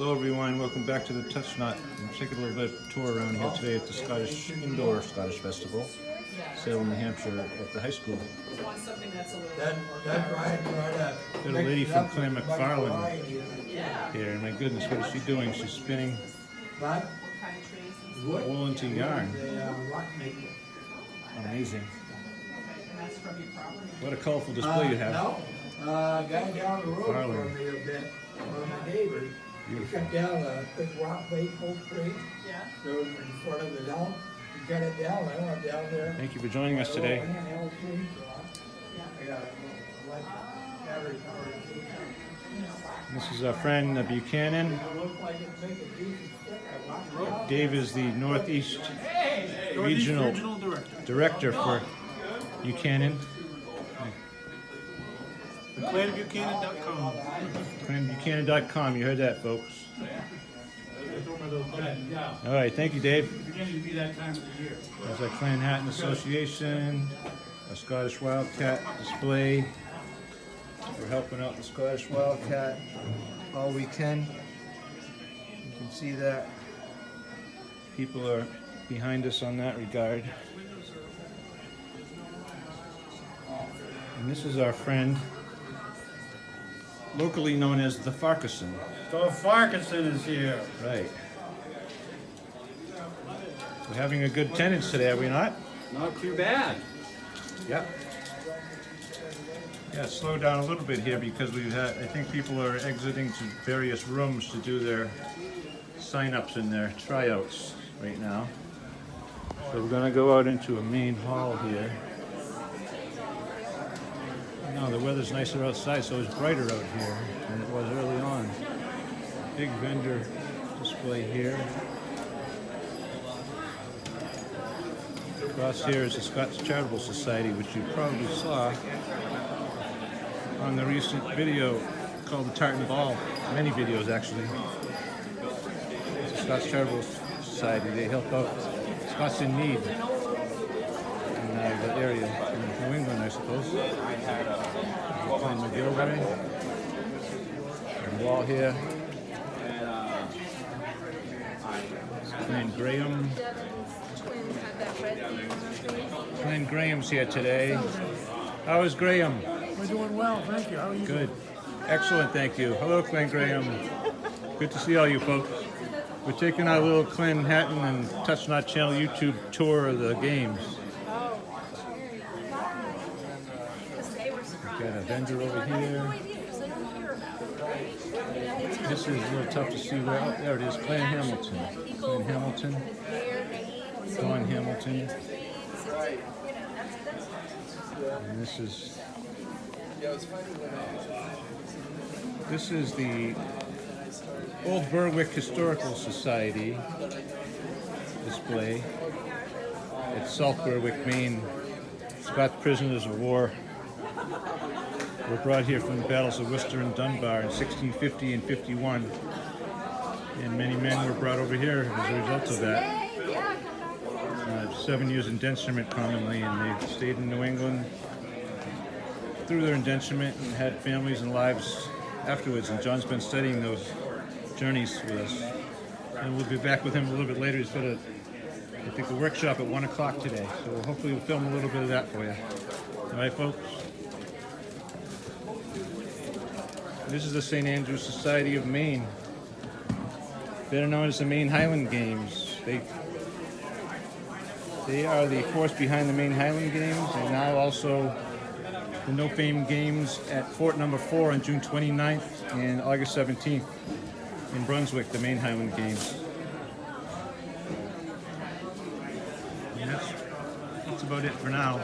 Hello everyone, welcome back to the Touch Knot. I'm taking a little bit of tour around here today at the Indoor Scottish Festival, Salem, New Hampshire, at the high school. Got a lady from Clan McFarland here, and my goodness, what is she doing? She's spinning wool into yarn. Amazing. What a colorful display you have. Guy down the road from me a bit, one of my neighbors. He cut down a big rock maple tree. So in front of the house, he cut it down. I went down there. Thank you for joining us today. This is our friend Buchanan. Dave is the Northeast Regional Director for Buchanan. ClanBuchanan.com. ClanBuchanan.com. You heard that, folks. All right, thank you, Dave. There's our Clan Hatton Association, a Scottish Wildcat display. We're helping out the Scottish Wildcat all weekend. You can see that. People are behind us on that regard. And this is our friend, locally known as the Farquharson. So Farquharson is here. Right. We're having a good attendance today, are we not? Not too bad. Yep. Yeah, slow down a little bit here because we've had, I think people are exiting to various rooms to do their sign-ups and their tryouts right now. So we're going to go out into a main hall here. No, the weather's nicer outside, so it's brighter out here than it was early on. Big vendor display here. Across here is the Scots Charitable Society, which you probably saw on the recent video called the Tartan Ball. Many videos, actually. It's the Scots Charitable Society. They help out Scots in need in that area, in New England, I suppose. Clan McGilvray. And wall here. Clan Graham. Clan Graham's here today. How is Graham? We're doing well, thank you. How are you? Good. Excellent, thank you. Hello, Clan Graham. Good to see all you folks. We're taking our little Clan Hatton and Touch Knot Channel YouTube tour of the games. Got a vendor over here. This is a little tough to see where. Oh, there it is, Clan Hamilton. Clan Hamilton. Don Hamilton. And this is the Old Berwick Historical Society display at South Berwick, Maine. Scots prisoners of war were brought here from the battles of Worcester and Dunbar in 1650 and 51. And many men were brought over here as a result of that. 7 years indenturement commonly, and they stayed in New England through their indenturement and had families and lives afterwards. And John's been studying those journeys with us. And we'll be back with him a little bit later. He's got I think, a workshop at 1 o'clock today. So hopefully we'll film a little bit of that for you. All right, folks? This is the St. Andrew's Society of Maine, better known as the Maine Highland Games. They are the force behind the Maine Highland Games, and now also the No Fame Games at Fort Number 4 on June 29th and August 17th in Brunswick, the Maine Highland Games. And that's about it for now.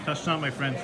Touch on, my friend.